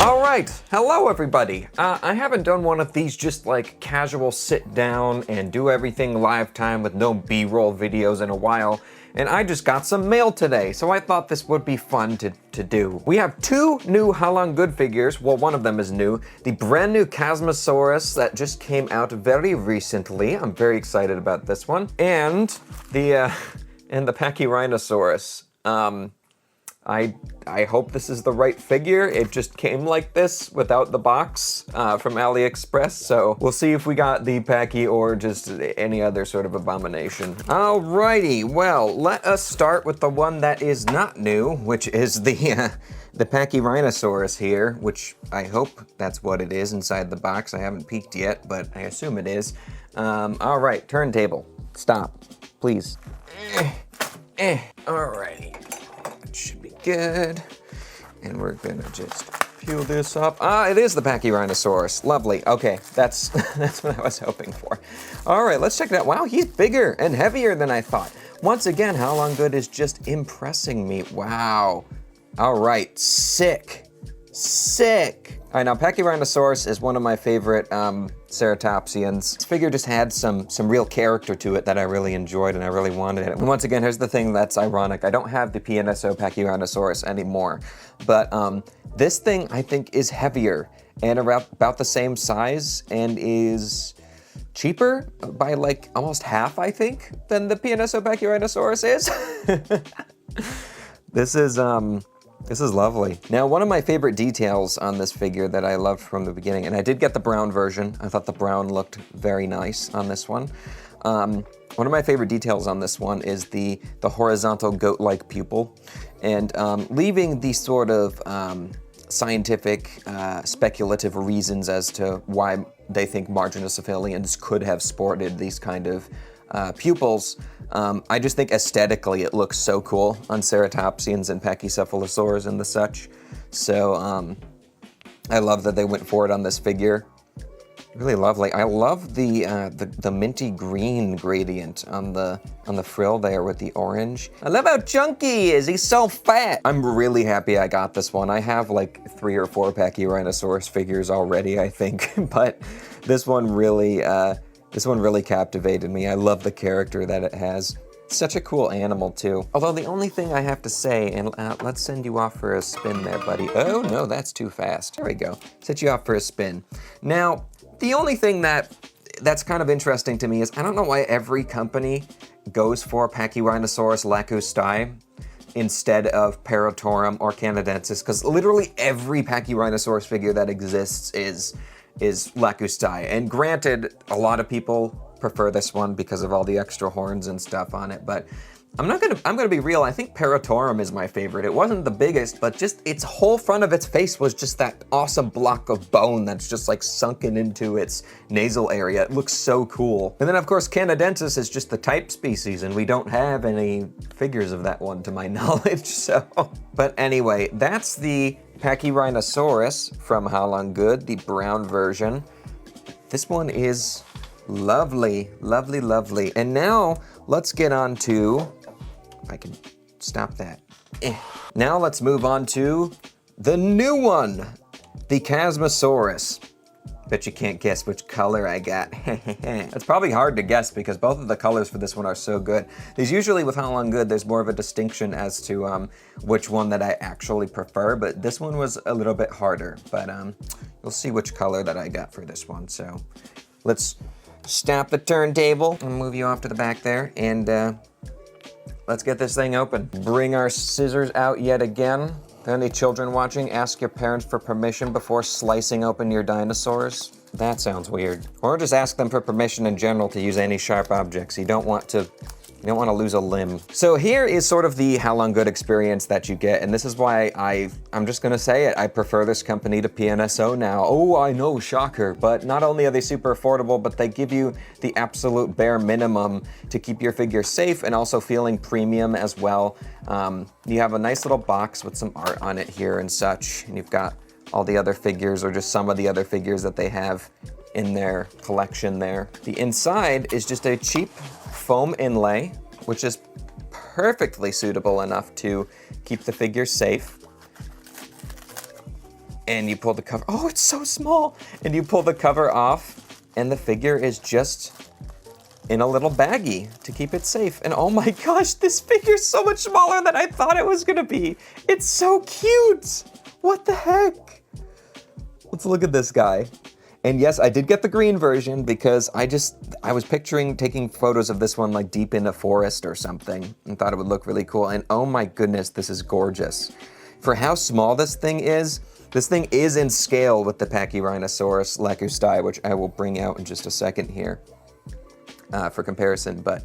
All right, hello everybody. I haven't done one of these just like casual sit down and do everything live time with no B-roll videos in a while, and I just got some mail today, so I thought this would be fun to do. We have two new Haolonggood figures. Well, one of them is new. The brand new Chasmosaurus that just came out very recently. I'm very excited about this one. And the Pachyrhinosaurus. I hope this is the right figure. It just came like this without the box from Aliexpress, so we'll see if we got the Pachy or just any other sort of abomination. Alrighty, well, let us start with the one that is not new, which is the Pachyrhinosaurus here, which I hope that's what it is inside the box. I haven't peeked yet, but I assume it is. Alright, turntable. Stop, please. Alrighty. Should be good. And we're gonna just peel this up. It is the Pachyrhinosaurus. Lovely. Okay, that's what I was hoping for. All right, let's check it out. Wow, he's bigger and heavier than I thought. Once again, Haolonggood is just impressing me. Wow. All right, sick. Sick. All right, now Pachyrhinosaurus is one of my favorite ceratopsians. This figure just had some real character to it that I really enjoyed and I really wanted it. And once again, here's the thing that's ironic. I don't have the PNSO Pachyrhinosaurus anymore, but this thing I think is heavier and about the same size and is cheaper by like almost half, I think, than the PNSO Pachyrhinosaurus is. This is lovely. Now, one of my favorite details on this figure that I loved from the beginning, and I did get the brown version. I thought the brown looked very nice on this one. One of my favorite details on this one is the horizontal goat-like pupil, and leaving the sort of scientific, speculative reasons as to why they think marginocephalians could have sported these kind of pupils. I just think aesthetically it looks so cool on ceratopsians and pachycephalosaurs and the such. So I love that they went for it on this figure. Really lovely. I love the minty green gradient on the frill there with the orange. I love how chunky he is. He's so fat. I'm really happy I got this one. I have like 3 or 4 Pachyrhinosaurus figures already, I think, but this one really captivated me. I love the character that it has. It's such a cool animal too. Although the only thing I have to say, and let's send you off for a spin there, buddy. Oh no, that's too fast. There we go. Set you off for a spin. Now, the only thing that's kind of interesting to me is I don't know why every company goes for Pachyrhinosaurus lacustae instead of Paratorum or Canadensis, because literally every Pachyrhinosaurus figure that exists is lacustae. And granted, a lot of people prefer this one because of all the extra horns and stuff on it, but I'm gonna be real. I think Paratorum is my favorite. It wasn't the biggest, but just its whole front of its face was just that awesome block of bone that's just like sunken into its nasal area. It looks so cool. And then of course Canadensis is just the type species, and we don't have any figures of that one to my knowledge. So, but anyway, that's the Pachyrhinosaurus from Haolonggood, the brown version. This one is lovely, lovely, lovely. And now let's get on to, if I can stop that. Now let's move on to the new one, the Chasmosaurus. Bet you can't guess which color I got. It's probably hard to guess because both of the colors for this one are so good. There's usually with Haolonggood, there's more of a distinction as to which one that I actually prefer, but this one was a little bit harder. But you'll see which color that I got for this one. So let's stop the turntable and move you off to the back there, and let's get this thing open. Bring our scissors out yet again. If there are any children watching, ask your parents for permission before slicing open your dinosaurs. That sounds weird. Or just ask them for permission in general to use any sharp objects. You don't want to lose a limb. So here is sort of the Haolonggood experience that you get, and this is why I'm just gonna say it. I prefer this company to PNSO now. Oh, I know, shocker. But not only are they super affordable, but they give you the absolute bare minimum to keep your figure safe and also feeling premium as well. You have a nice little box with some art on it here and such, and you've got all the other figures or just some of the other figures that they have in their collection there. The inside is just a cheap foam inlay, which is perfectly suitable enough to keep the figure safe. and you pull the cover. Oh, it's so small. And you pull the cover off, and the figure is just in a little baggie to keep it safe. And oh my gosh, this figure's so much smaller than I thought it was gonna be. It's so cute. What the heck? Let's look at this guy. And yes, I did get the green version because I was picturing taking photos of this one like deep in a forest or something and thought it would look really cool. And oh my goodness, this is gorgeous. For how small this thing is in scale with the Pachyrhinosaurus lacustae, which I will bring out in just a second here for comparison. But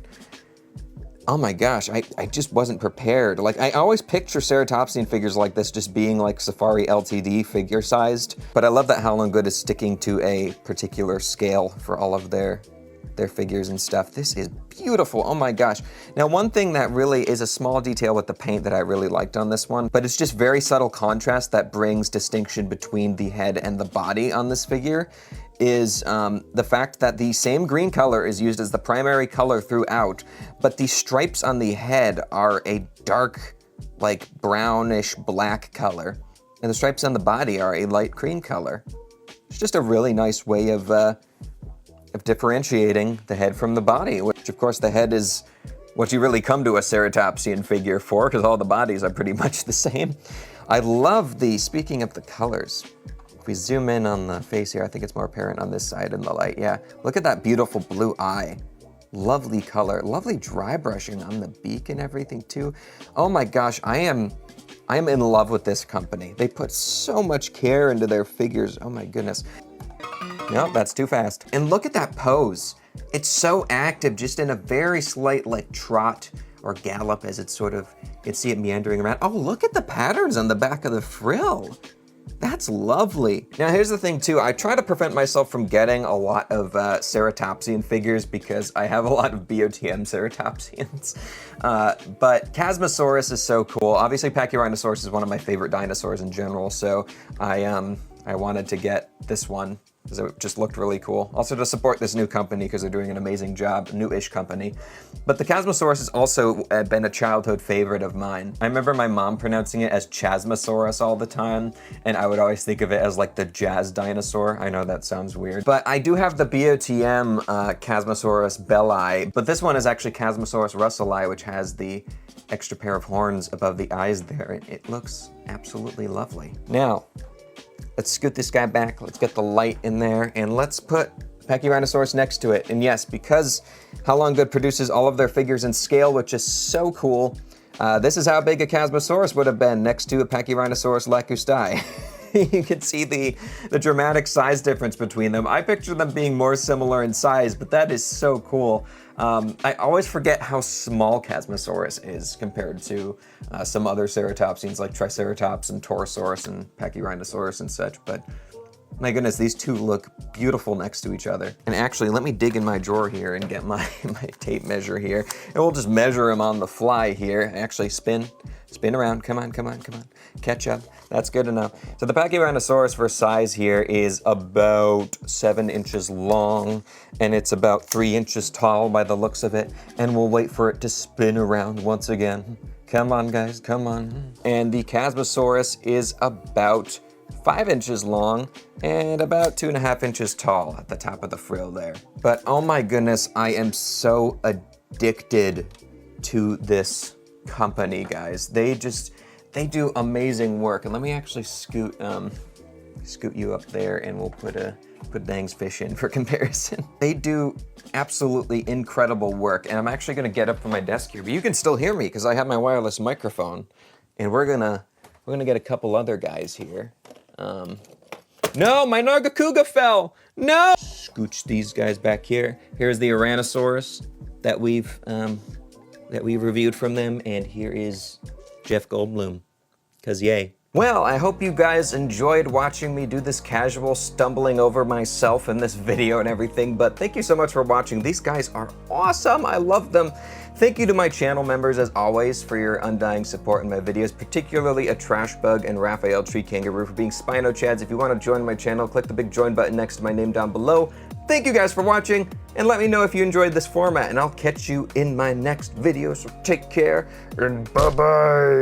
oh my gosh, I just wasn't prepared. Like, I always picture ceratopsian figures like this just being like Safari LTD figure sized, but I love that Haolonggood is sticking to a particular scale for all of their figures and stuff. This is beautiful, oh my gosh. Now, one thing that really is a small detail with the paint that I really liked on this one, but it's just very subtle contrast that brings distinction between the head and the body on this figure, is the fact that the same green color is used as the primary color throughout, but the stripes on the head are a dark, like brownish black color, and the stripes on the body are a light cream color. It's just a really nice way of differentiating the head from the body, which of course the head is what you really come to a ceratopsian figure for, because all the bodies are pretty much the same. I love speaking of the colors, if we zoom in on the face here, I think it's more apparent on this side in the light, yeah. Look at that beautiful blue eye. Lovely color, lovely dry brushing on the beak and everything too. Oh my gosh, I am in love with this company. They put so much care into their figures, oh my goodness. No, that's too fast. And look at that pose. It's so active, just in a very slight like trot or gallop as it's sort of, you can see it meandering around. Oh, look at the patterns on the back of the frill. That's lovely. Now here's the thing too, I try to prevent myself from getting a lot of ceratopsian figures because I have a lot of BOTM ceratopsians. But Chasmosaurus is so cool. Obviously Pachyrhinosaurus is one of my favorite dinosaurs in general, so I wanted to get this one because it just looked really cool. Also to support this new company because they're doing an amazing job, new-ish company. But the Chasmosaurus has also been a childhood favorite of mine. I remember my mom pronouncing it as Chasmosaurus all the time, and I would always think of it as like the jazz dinosaur. I know that sounds weird. But I do have the BOTM Chasmosaurus belli, but this one is actually Chasmosaurus russellii, which has the extra pair of horns above the eyes there. It looks absolutely lovely. Now, let's scoot this guy back, let's get the light in there, and let's put Pachyrhinosaurus next to it. And yes, because Haolonggood produces all of their figures in scale, which is so cool, this is how big a Chasmosaurus would have been next to a Pachyrhinosaurus lacustae. You can see the dramatic size difference between them. I picture them being more similar in size, but that is so cool. I always forget how small Chasmosaurus is compared to some other ceratopsians like Triceratops and Torosaurus and Pachyrhinosaurus and such, but my goodness, these two look beautiful next to each other. And actually, let me dig in my drawer here and get my tape measure here, and we'll just measure them on the fly here. Actually, spin around, come on, catch up, that's good enough. So the Pachyrhinosaurus for size here is about 7 inches long, and it's about 3 inches tall by the looks of it, and we'll wait for it to spin around once again. Come on, guys, come on. And the Chasmosaurus is about 5 inches long and about 2.5 inches tall at the top of the frill there. But oh my goodness, I am so addicted to this company, guys. They do amazing work. And let me actually scoot you up there, and we'll put Dang's fish in for comparison. They do absolutely incredible work, and I'm actually gonna get up from my desk here, but you can still hear me because I have my wireless microphone, and we're gonna get a couple other guys here. No, my Nargacuga fell. No! Scooch these guys back here. Here's the Tyrannosaurus that we've reviewed from them, and here is Jeff Goldblum, 'cause yay. Well, I hope you guys enjoyed watching me do this casual stumbling over myself in this video and everything, but thank you so much for watching. These guys are awesome, I love them. Thank you to my channel members, as always, for your undying support in my videos, particularly a Trashbug and Raphael Tree Kangaroo for being Spino-Chads. If you want to join my channel, click the big join button next to my name down below. Thank you guys for watching, and let me know if you enjoyed this format, and I'll catch you in my next video, so take care, and bye-bye.